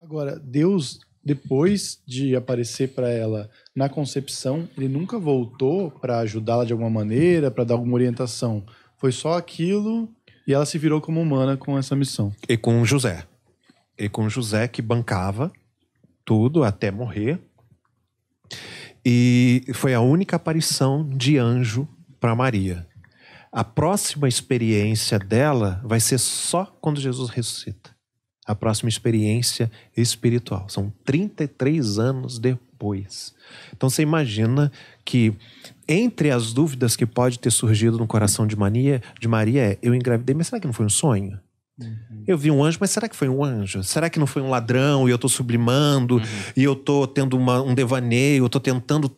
Agora, Deus, depois de aparecer para ela na concepção, ele nunca voltou para ajudá-la de alguma maneira, para dar alguma orientação. Foi só aquilo e ela se virou como humana com essa missão. E com José. E com José que bancava tudo até morrer. E foi a única aparição de anjo para Maria. A próxima experiência dela vai ser só quando Jesus ressuscita. A próxima experiência espiritual. São 33 anos depois. Então você imagina que entre as dúvidas que pode ter surgido no coração de Maria é: eu engravidei, mas será que não foi um sonho? Eu vi um anjo, mas será que foi um anjo? Será que não foi um ladrão e eu estou sublimando e eu estou tendo um devaneio, eu estou tentando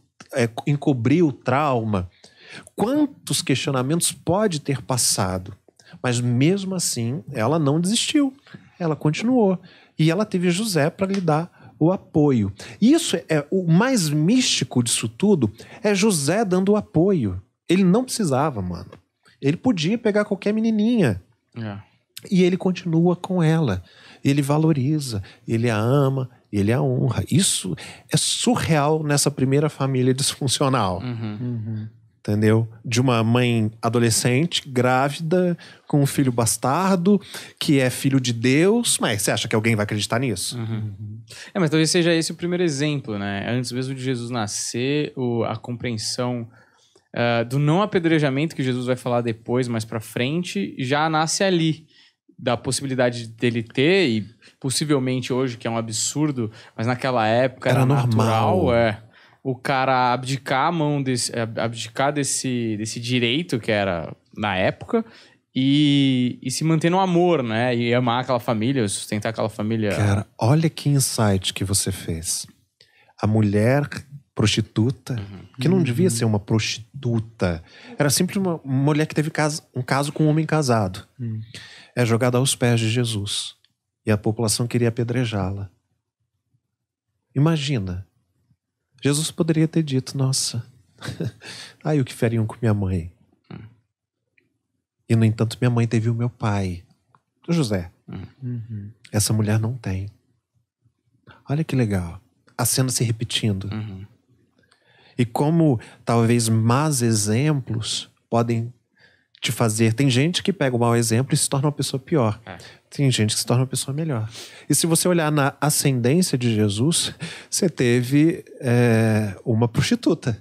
encobrir o trauma? Quantos questionamentos pode ter passado? Mas mesmo assim, ela não desistiu. Ela continuou. E ela teve José para lhe dar o apoio. Isso é o mais místico disso tudo, é José dando o apoio. Ele não precisava, mano. Ele podia pegar qualquer menininha. E ele continua com ela. Ele valoriza, ele a ama, ele a honra. Isso é surreal nessa primeira família disfuncional. Entendeu? De uma mãe adolescente, grávida, com um filho bastardo, que é filho de Deus. Mas você acha que alguém vai acreditar nisso? Mas talvez seja esse o primeiro exemplo, né? Antes mesmo de Jesus nascer, a compreensão do não apedrejamento, que Jesus vai falar depois, mais pra frente, já nasce ali. Da possibilidade dele ter, e possivelmente hoje, que é um absurdo, mas naquela época era natural, o cara abdicar a mão abdicar desse direito que era na época e se manter no amor, né? E amar aquela família, sustentar aquela família. Cara, olha que insight que você fez. A mulher prostituta, que não devia ser uma prostituta, era sempre uma mulher que teve um caso com um homem casado. É jogada aos pés de Jesus. E a população queria apedrejá-la. Imagina. Jesus poderia ter dito: nossa, ai, o que fariam com minha mãe? E, no entanto, minha mãe teve o meu pai, o José. Essa mulher não tem. Olha que legal. A cena se repetindo. E como talvez más exemplos podem te fazer... Tem gente que pega o mau exemplo e se torna uma pessoa pior. Tem gente que se torna uma pessoa melhor. E se você olhar na ascendência de Jesus, você teve uma prostituta.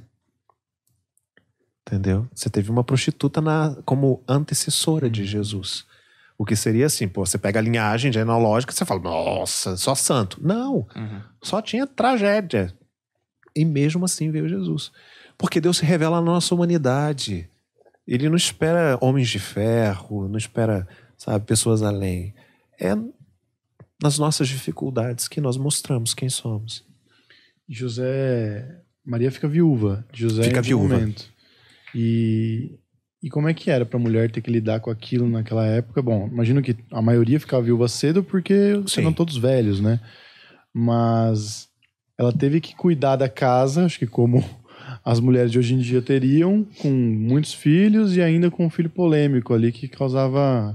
Entendeu? Você teve uma prostituta como antecessora de Jesus. O que seria assim, você pega a linhagem genealógica e você fala: nossa, só santo. Não, só tinha tragédia. E mesmo assim veio Jesus. Porque Deus se revela na nossa humanidade. Ele não espera homens de ferro, não espera, pessoas além. É nas nossas dificuldades que nós mostramos quem somos. Maria fica viúva. José fica viúva. Momento. E como é que era pra mulher ter que lidar com aquilo naquela época? Bom, imagino que a maioria ficava viúva cedo porque eram todos velhos, né? Mas ela teve que cuidar da casa, acho que como as mulheres de hoje em dia teriam, com muitos filhos e ainda com um filho polêmico ali que causava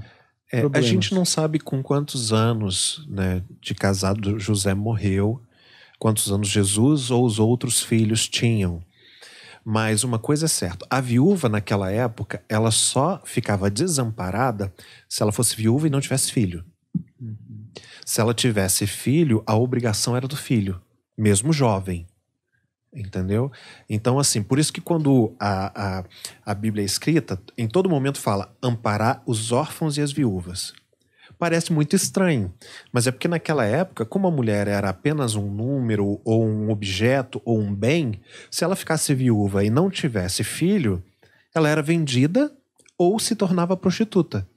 problemas. A gente não sabe com quantos anos, né, de casado José morreu, quantos anos Jesus ou os outros filhos tinham. Mas uma coisa é certa, a viúva naquela época, ela só ficava desamparada se ela fosse viúva e não tivesse filho. Se ela tivesse filho, a obrigação era do filho, mesmo jovem. Entendeu? Então, assim, por isso que quando a Bíblia é escrita, em todo momento fala amparar os órfãos e as viúvas. Parece muito estranho, mas é porque naquela época, como a mulher era apenas um número, ou um objeto, ou um bem, se ela ficasse viúva e não tivesse filho, ela era vendida ou se tornava prostituta.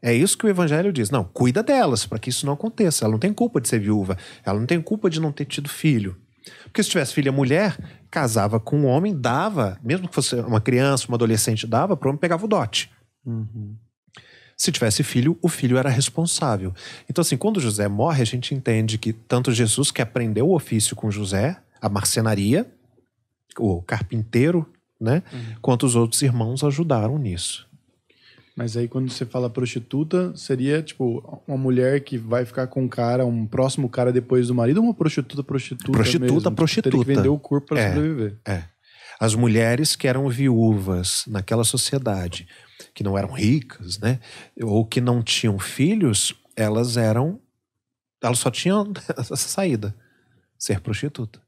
É isso que o Evangelho diz. Não, cuida delas, para que isso não aconteça. Ela não tem culpa de ser viúva, ela não tem culpa de não ter tido filho. Porque se tivesse filha mulher, casava com um homem, dava, mesmo que fosse uma criança, uma adolescente, dava, para o homem pegava o dote. Se tivesse filho, o filho era responsável. Então, assim, quando José morre, a gente entende que tanto Jesus, que aprendeu o ofício com José, a marcenaria, o carpinteiro, né? Quanto os outros irmãos ajudaram nisso. Mas aí quando você fala prostituta, seria tipo uma mulher que vai ficar com um cara, um próximo cara depois do marido, ou uma prostituta mesmo? Prostituta. Teria que vender o corpo para sobreviver. As mulheres que eram viúvas naquela sociedade, que não eram ricas, né? Ou que não tinham filhos, elas só tinham essa saída, ser prostituta.